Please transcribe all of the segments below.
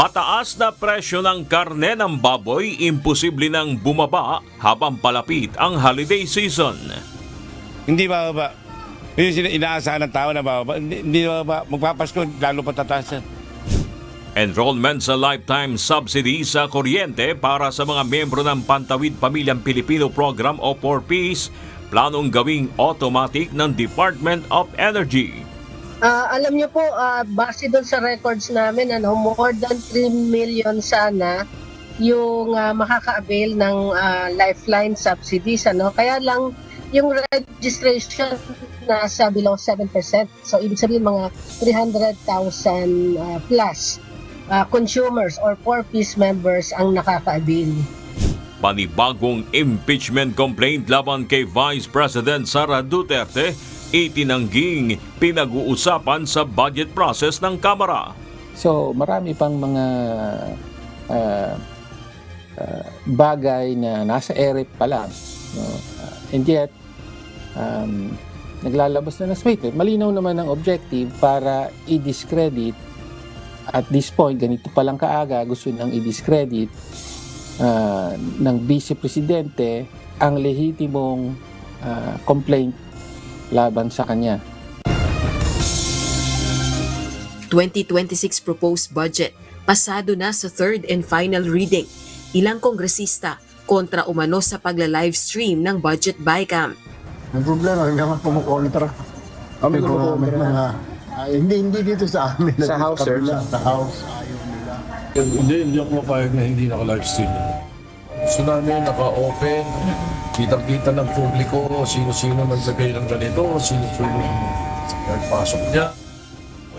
Mataas na presyo ng karne ng baboy, imposible nang bumaba habang palapit ang holiday season. Hindi bababa. Yung inaasahan ng tao na bababa. Hindi bababa. Magpapasko, lalo pa tataas yan. Enrollment sa lifetime subsidy sa kuryente para sa mga miyembro ng Pantawid Pamilyang Pilipino Program o 4Ps, planong gawing automatic ng Department of Energy. Alam niyo po, base doon sa records namin, more than 3 million sana yung makaka-avail ng lifeline subsidies. Kaya lang yung registration nasa below 7%. So ibig sabihin mga 300,000 plus consumers or 4Ps members ang nakaka-avail. Panibagong impeachment complaint laban kay Vice President Sara Duterte, itinangging pinag-uusapan sa budget process ng Kamara. So marami pang mga bagay na nasa ere pa lang. No? And yet, naglalabas na statement. Malinaw naman ang objective para i-discredit. At this point, ganito pa lang kaaga, gusto nang i-discredit ng Vice Presidente ang lehitimong complaint laban sa kanya. 2026 proposed budget pasado na sa third and final reading. Ilang kongresista kontra umano sa pagla-livestream ng budget bycam. Ang problema, may mga kumukontra. May mga, hindi dito sa amin. Sa House, sir? Sa House, ayaw nila. Hindi ako mapayag na hindi naka-livestream. Gusto namin naka-open, kitang-kita ng publiko, sino-sino nagsagay ng ganito, sino-sino nagpasok niya.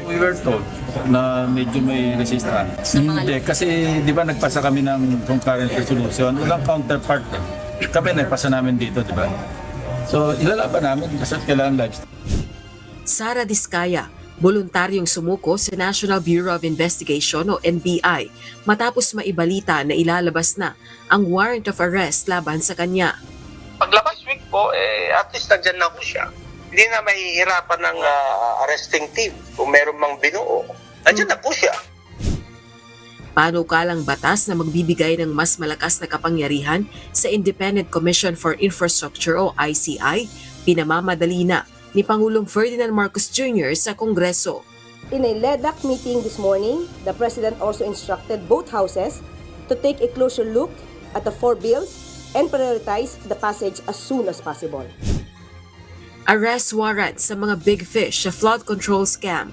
We were told na medyo may resistance. Hindi, kasi di ba nagpasa kami ng concurrent resolution, walang counterpart. Kami nagpasa namin dito, di ba? So, ilalaban namin kasi kailangan live. Sara Diskaya, voluntaryong sumuko sa National Bureau of Investigation o NBI matapos maibalita na ilalabas na ang warrant of arrest laban sa kanya. Paglabas week po, at least nandyan na po siya. Hindi na mahihirapan ng arresting team kung meron mang binuo. Nandyan na po siya. Panukalang batas na magbibigay ng mas malakas na kapangyarihan sa Independent Commission for Infrastructure o ICI, pinamamadali na ni Pangulong Ferdinand Marcos Jr. sa Kongreso. In a LEDAC meeting this morning, the President also instructed both houses to take a closer look at the 4 bills and prioritize the passage as soon as possible. Arrest warrant sa mga big fish sa flood control scam.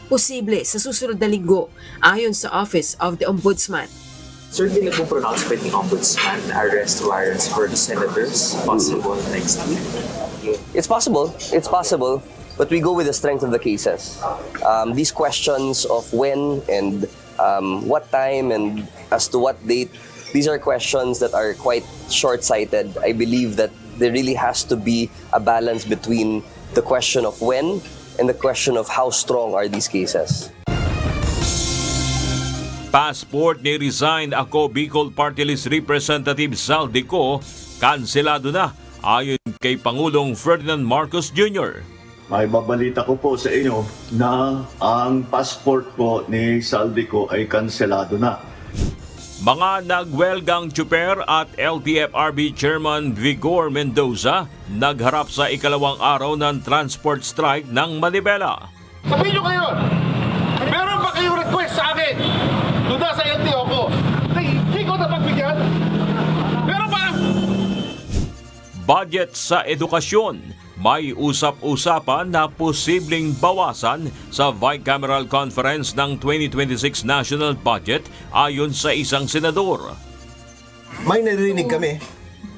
Posible sa susunod na linggo ayon sa Office of the Ombudsman. Sir, din po pronounce by the Ombudsman arrest warrants for the senators possible next week? It's possible, but we go with the strength of the cases. These questions of when and what time and as to what date, these are questions that are quite short-sighted. I believe that there really has to be a balance between the question of when and the question of how strong are these cases. Passport ni resigned ako Bicol Party List Representative Saldico, kanselado na ayon kay Pangulong Ferdinand Marcos Jr. May babalita ko po sa inyo na ang passport po ni Saldico ay kanselado na. Mga nagwelgang tsuper at LTFRB Chairman Vigor Mendoza nagharap sa ikalawang araw ng transport strike ng Manibela. Sabihin nyo kayo, meron ba kayong request sa akin? Doon sa LTO ko. Hindi ko napagbigyan. Meron ba? Budget sa edukasyon. May usap-usapan na posibleng bawasan sa bicameral conference ng 2026 national budget ayon sa isang senador. May naririnig kami,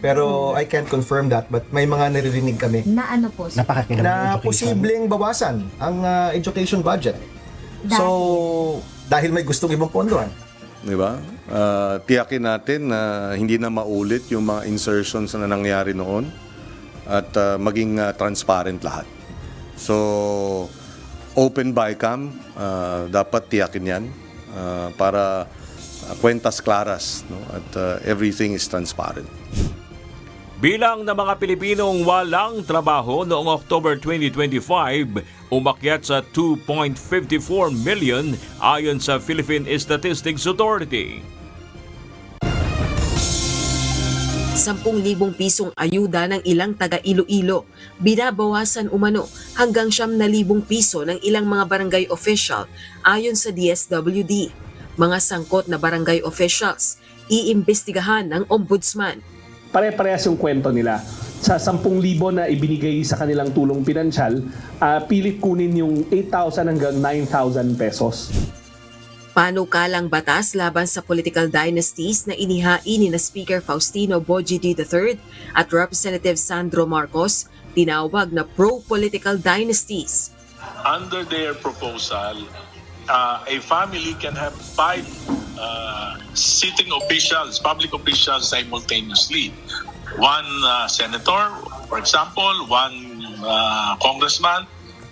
pero I can't confirm that, but may mga naririnig kami. Na ano po? Na posibleng bawasan ang education budget. So, dahil may gustong ibang pondohan. Diba? Tiyakin natin na hindi na maulit yung mga insertions na nangyari noon at maging transparent lahat. So, open bycam, dapat tiyakin yan para kwentas claras, no? At everything is transparent. Bilang ng mga Pilipinong walang trabaho noong October 2025, umakyat sa 2.54 million ayon sa Philippine Statistics Authority. 10,000 pisong ayuda ng ilang taga Iloilo, binabawasan umano hanggang 9,000 piso ng ilang mga barangay official ayon sa DSWD. Mga sangkot na barangay officials, iimbestigahan ng ombudsman. Pare-parehas yung kwento nila. Sa 10,000 na ibinigay sa kanilang tulong pinansyal, pilit kunin yung 8,000 hanggang 9,000 pesos. Panukalang batas laban sa political dynasties na inihain na Speaker Faustino Bojidy III at Representative Sandro Marcos, tinawag na pro-political dynasties. Under their proposal, a family can have 5 sitting officials, public officials simultaneously. One senator, for example, one congressman,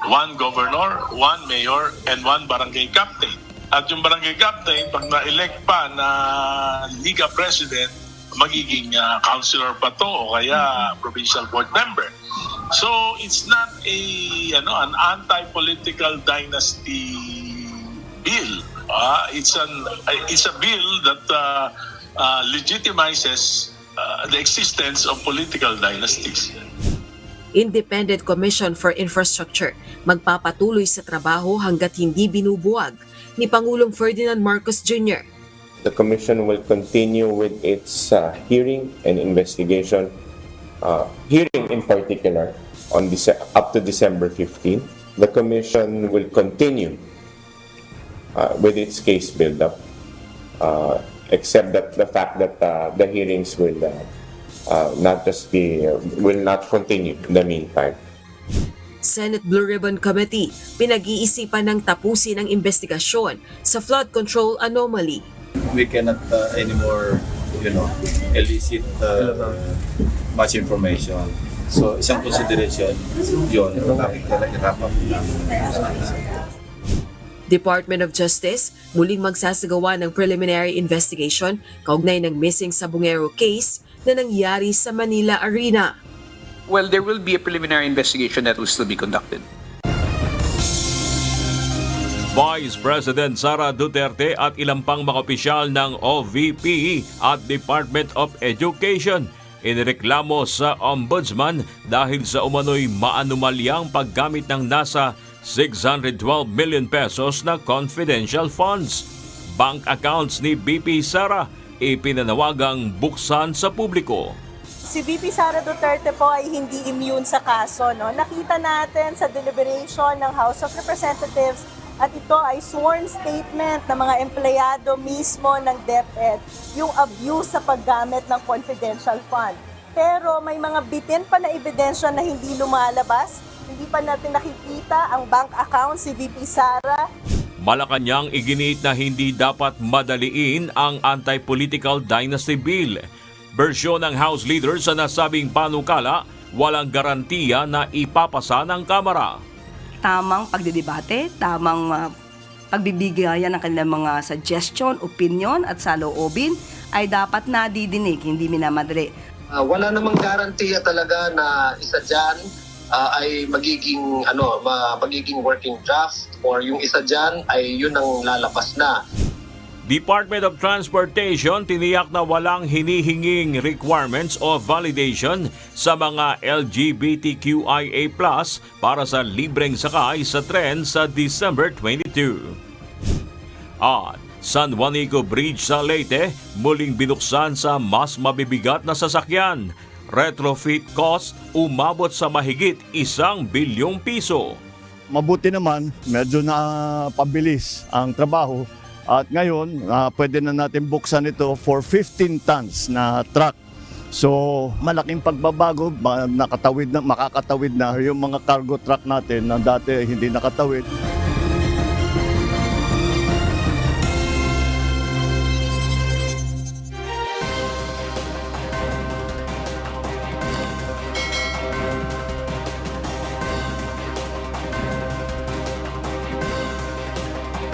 one governor, one mayor, and one barangay captain. At yung barangay captain, pag na-elect pa na Liga President, magiging councilor pa to o kaya provincial board member. So it's not an anti-political dynasty bill. It's a bill that legitimizes the existence of political dynasties. Independent Commission for Infrastructure magpapatuloy sa trabaho hanggat hindi binubuwag ni Pangulong Ferdinand Marcos Jr. The Commission will continue with its hearing and investigation, hearing in particular, up to December 15. The Commission will continue with its case build-up, except that the fact that the hearings will not continue in the meantime. Senate Blue Ribbon Committee, pinag-iisipan ng tapusin ang investigasyon sa flood control anomaly. We cannot anymore, elicit much information. So, isang consideration, yun, bakit i-wrap up. Department of Justice muling magsasagawa ng preliminary investigation kaugnay ng missing Sabungero case na nangyari sa Manila Arena. Well, there will be a preliminary investigation that will still be conducted. Vice President Sara Duterte at ilang pang mga opisyal ng OVP at Department of Education inireklamo sa Ombudsman dahil sa umano'y maanumalyang paggamit ng nasa 612 million pesos na confidential funds. Bank accounts ni BP Sara ipinanawagang buksan sa publiko. Si VP Sara Duterte po ay hindi immune sa kaso. No? Nakita natin sa deliberation ng House of Representatives at ito ay sworn statement ng mga empleyado mismo ng DepEd, yung abuse sa paggamit ng confidential fund. Pero may mga bitin pa na ebidensya na hindi lumalabas, hindi pa natin nakikita ang bank account si VP Sara. Malacanang iginiit na hindi dapat madaliin ang anti-political dynasty bill. Bersyon ng House Leaders sa nasabing panukala, walang garantiya na ipapasa ng Kamara. Tamang pagdidebate, tamang pagbibigayan ng kanilang mga suggestion, opinion at saloobin ay dapat nadidinig, hindi minamadali. Wala namang garantiya talaga na isa dyan ay magiging working draft or yung isa dyan ay yun ang lalabas na. Department of Transportation tiniyak na walang hinihinging requirements o validation sa mga LGBTQIA+ para sa libreng sakay sa tren sa December 22. At San Juanico Bridge sa Leyte muling binuksan sa mas mabibigat na sasakyan. Retrofit cost umabot sa mahigit 1 bilyong piso. Mabuti naman, medyo na pabilis ang trabaho. At ngayon, pwede na natin buksan ito for 15 tons na truck. So, malaking pagbabago, makakatawid na yung mga cargo truck natin na dati hindi nakatawid.